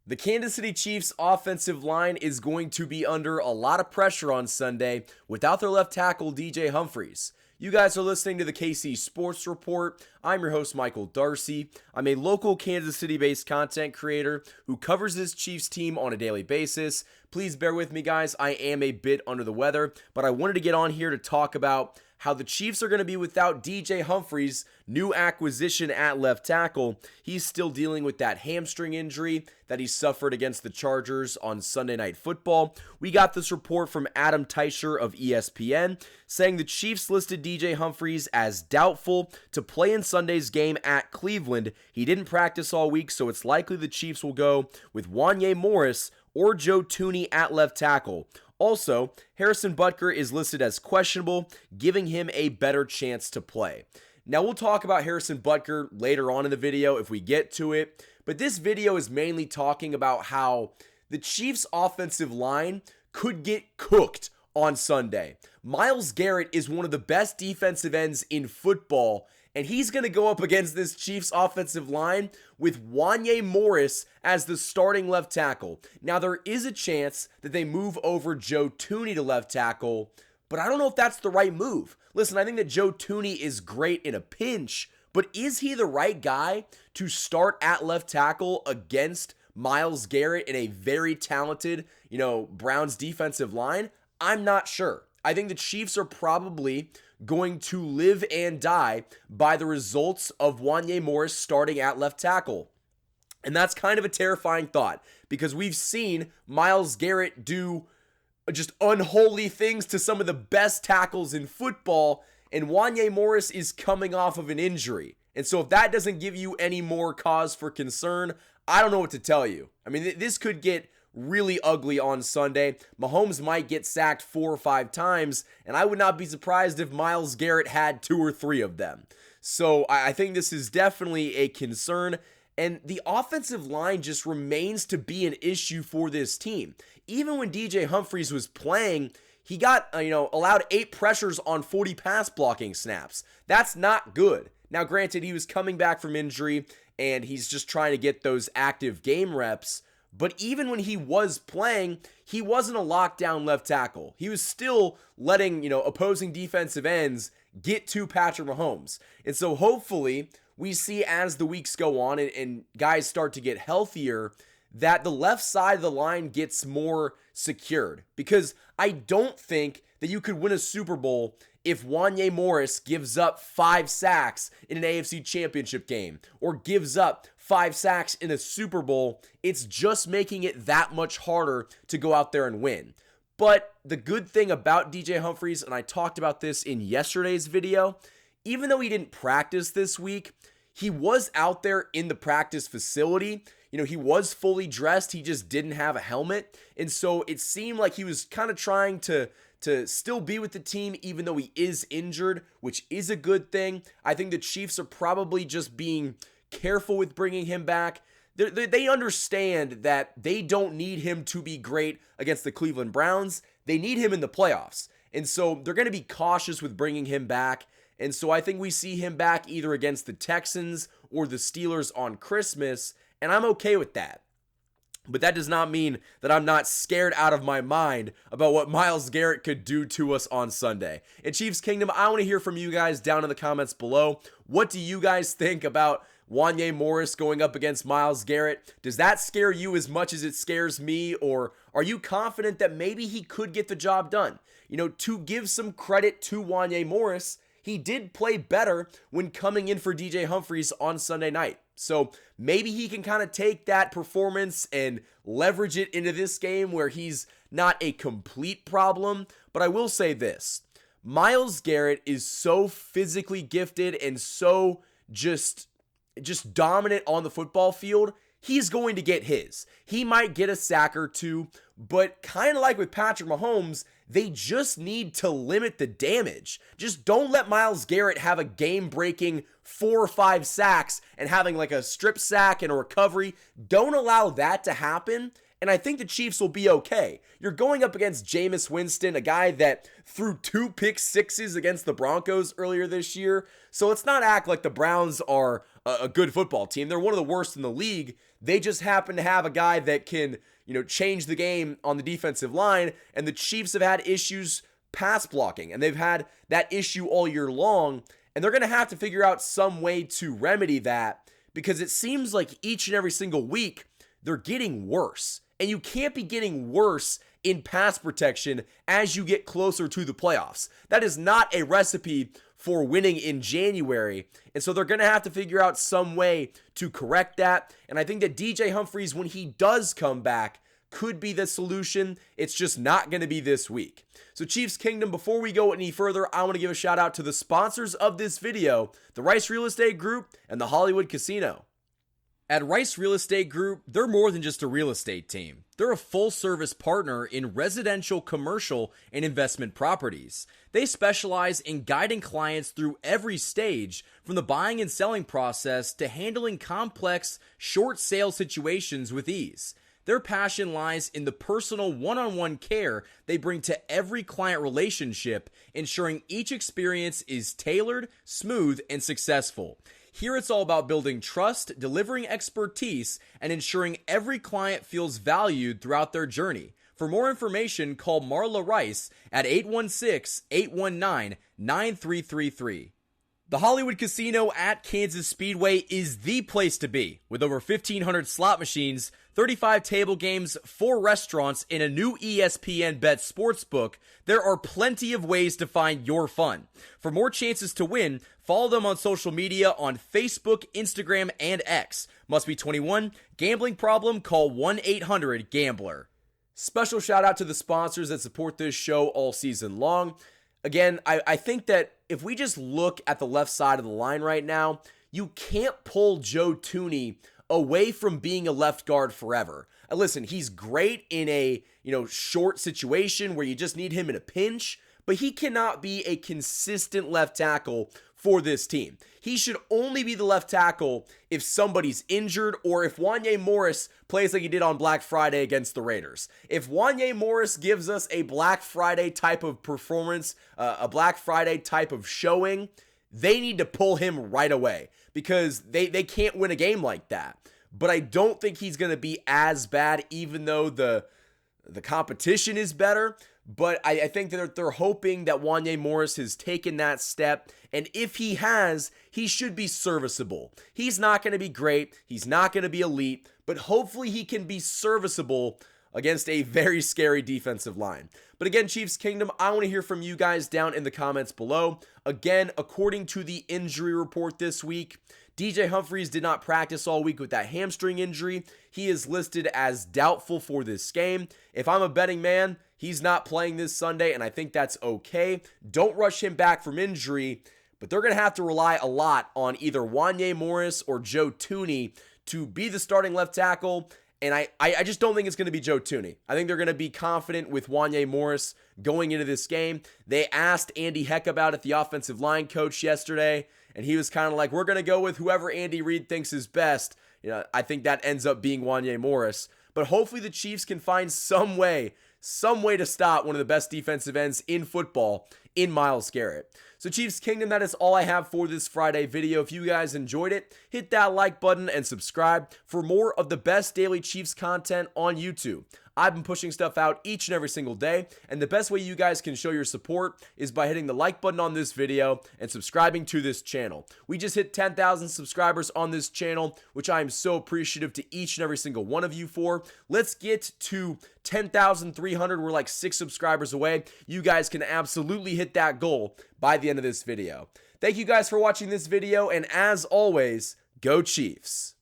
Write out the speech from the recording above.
The Kansas City Chiefs offensive line is going to be under a lot of pressure on Sunday without their left tackle DJ Humphries. You guys are listening to the KC Sports Report. I'm your host, Michael Darcy. I'm a local Kansas City-based content creator who covers this Chiefs team on a daily basis. Please bear with me, guys. I am a bit under the weather, but I wanted to get on here to talk about how the Chiefs are going to be without DJ Humphries, new acquisition at left tackle. He's still dealing with that hamstring injury that he suffered against the Chargers on Sunday Night Football. We got this report from Adam Teicher of ESPN saying the Chiefs listed DJ Humphries as doubtful to play in Sunday's game at Cleveland. He didn't practice all week, so it's likely the Chiefs will go with Wanya Morris or Joe Thuney at left tackle. Also, Harrison Butker is listed as questionable, giving him a better chance to play. Now, we'll talk about Harrison Butker later on in the video if we get to it, but this video is mainly talking about how the Chiefs' offensive line could get cooked on Sunday. Myles Garrett is one of the best defensive ends in football, and he's going to go up against this Chiefs offensive line with Wanya Morris as the starting left tackle. Now, there is a chance that they move over Joe Thuney to left tackle, but I don't know if that's the right move. Listen, I think that Joe Thuney is great in a pinch, but is he the right guy to start at left tackle against Myles Garrett in a very talented, Browns defensive line? I'm not sure. I think the Chiefs are probably going to live and die by the results of Wanya Morris starting at left tackle. And that's kind of a terrifying thought because we've seen Myles Garrett do just unholy things to some of the best tackles in football, and Wanya Morris is coming off of an injury. And so if that doesn't give you any more cause for concern, I don't know what to tell you. I mean, this could get really ugly on Sunday. Mahomes might get sacked 4 or 5 times, and I would not be surprised if Myles Garrett had 2 or 3 of them. So I think this is definitely a concern, and the offensive line just remains to be an issue for this team. Even when DJ Humphries was playing, he got, allowed 8 pressures on 40 pass blocking snaps. That's not good. Now, granted, he was coming back from injury, and he's just trying to get those active game reps. But even when he was playing, he wasn't a lockdown left tackle. He was still letting, opposing defensive ends get to Patrick Mahomes. And so hopefully we see as the weeks go on and guys start to get healthier that the left side of the line gets more secured. Because I don't think that you could win a Super Bowl if Wanya Morris gives up 5 sacks in an AFC Championship game or gives up 5 sacks in a Super Bowl. It's just making it that much harder to go out there and win. But the good thing about DJ Humphries, and I talked about this in yesterday's video, even though he didn't practice this week, he was out there in the practice facility. He was fully dressed. He just didn't have a helmet. And so it seemed like he was kind of trying to still be with the team even though he is injured, which is a good thing. I think the Chiefs are probably just being careful with bringing him back. They understand that they don't need him to be great against the Cleveland Browns. They need him in the playoffs. And so they're going to be cautious with bringing him back. And so I think we see him back either against the Texans or the Steelers on Christmas, and I'm okay with that. But that does not mean that I'm not scared out of my mind about what Myles Garrett could do to us on Sunday. In Chiefs Kingdom, I want to hear from you guys down in the comments below. What do you guys think about Wanya Morris going up against Myles Garrett? Does that scare you as much as it scares me? Or are you confident that maybe he could get the job done? To give some credit to Wanya Morris, he did play better when coming in for DJ Humphries on Sunday night. So maybe he can kind of take that performance and leverage it into this game where he's not a complete problem. But I will say this, Myles Garrett is so physically gifted and so just dominant on the football field. He's going to get his. He might get a sack or 2, but kind of like with Patrick Mahomes, they just need to limit the damage. Just don't let Myles Garrett have a game-breaking 4 or 5 sacks and having like a strip sack and a recovery. Don't allow that to happen, and I think the Chiefs will be okay. You're going up against Jameis Winston, a guy that threw 2 pick sixes against the Broncos earlier this year, so let's not act like the Browns are a good football team. They're one of the worst in the league. They just happen to have a guy that can, change the game on the defensive line, and the Chiefs have had issues pass blocking, and they've had that issue all year long, and they're going to have to figure out some way to remedy that, because it seems like each and every single week they're getting worse, and you can't be getting worse in pass protection as you get closer to the playoffs. That is not a recipe for winning in January, and so they're going to have to figure out some way to correct that, and I think that DJ Humphries, when he does come back, could be the solution. It's just not going to be this week. So Chiefs Kingdom, before we go any further, I want to give a shout out to the sponsors of this video, the Rice Real Estate Group and the Hollywood Casino. At Rice Real Estate Group, they're more than just a real estate team. They're a full-service partner in residential, commercial, and investment properties. They specialize in guiding clients through every stage, from the buying and selling process to handling complex, short sale situations with ease. Their passion lies in the personal one-on-one care they bring to every client relationship, ensuring each experience is tailored, smooth, and successful. Here it's all about building trust, delivering expertise, and ensuring every client feels valued throughout their journey. For more information, call Marla Rice at 816-819-9333. The Hollywood Casino at Kansas Speedway is the place to be. With over 1,500 slot machines, 35 table games, 4 restaurants, and a new ESPN Bet sportsbook, there are plenty of ways to find your fun. For more chances to win, follow them on social media on Facebook, Instagram, and X. Must be 21. Gambling problem? Call 1-800-GAMBLER. Special shout out to the sponsors that support this show all season long. Again, I think that if we just look at the left side of the line right now, you can't pull Joe Thuney away from being a left guard forever. Listen, he's great in a, short situation where you just need him in a pinch, but he cannot be a consistent left tackle for this team. He should only be the left tackle if somebody's injured or if Wanya Morris plays like he did on Black Friday against the Raiders. If Wanya Morris gives us a Black Friday type of performance, a Black Friday type of showing, they need to pull him right away because they can't win a game like that. But I don't think he's going to be as bad, even though the competition is better. But I think that they're hoping that Wanya Morris has taken that step. And if he has, he should be serviceable. He's not going to be great. He's not going to be elite. But hopefully he can be serviceable against a very scary defensive line. But again, Chiefs Kingdom, I want to hear from you guys down in the comments below. Again, according to the injury report this week, DJ Humphries did not practice all week with that hamstring injury. He is listed as doubtful for this game. If I'm a betting man, he's not playing this Sunday, and I think that's okay. Don't rush him back from injury, but they're going to have to rely a lot on either Wanya Morris or Joe Thuney to be the starting left tackle, and I just don't think it's going to be Joe Thuney. I think they're going to be confident with Wanya Morris going into this game. They asked Andy Heck about it, the offensive line coach, yesterday, and he was kind of like, we're going to go with whoever Andy Reid thinks is best. I think that ends up being Wanya Morris. But hopefully the Chiefs can find some way to stop one of the best defensive ends in football in Myles Garrett. So Chiefs Kingdom, that is all I have for this Friday video. If you guys enjoyed it, hit that like button and subscribe for more of the best daily Chiefs content on YouTube. I've been pushing stuff out each and every single day, and the best way you guys can show your support is by hitting the like button on this video and subscribing to this channel. We just hit 10,000 subscribers on this channel, which I am so appreciative to each and every single one of you for. Let's get to 10,300. We're like 6 subscribers away. You guys can absolutely hit that goal by the end of this video. Thank you guys for watching this video, and as always, go Chiefs.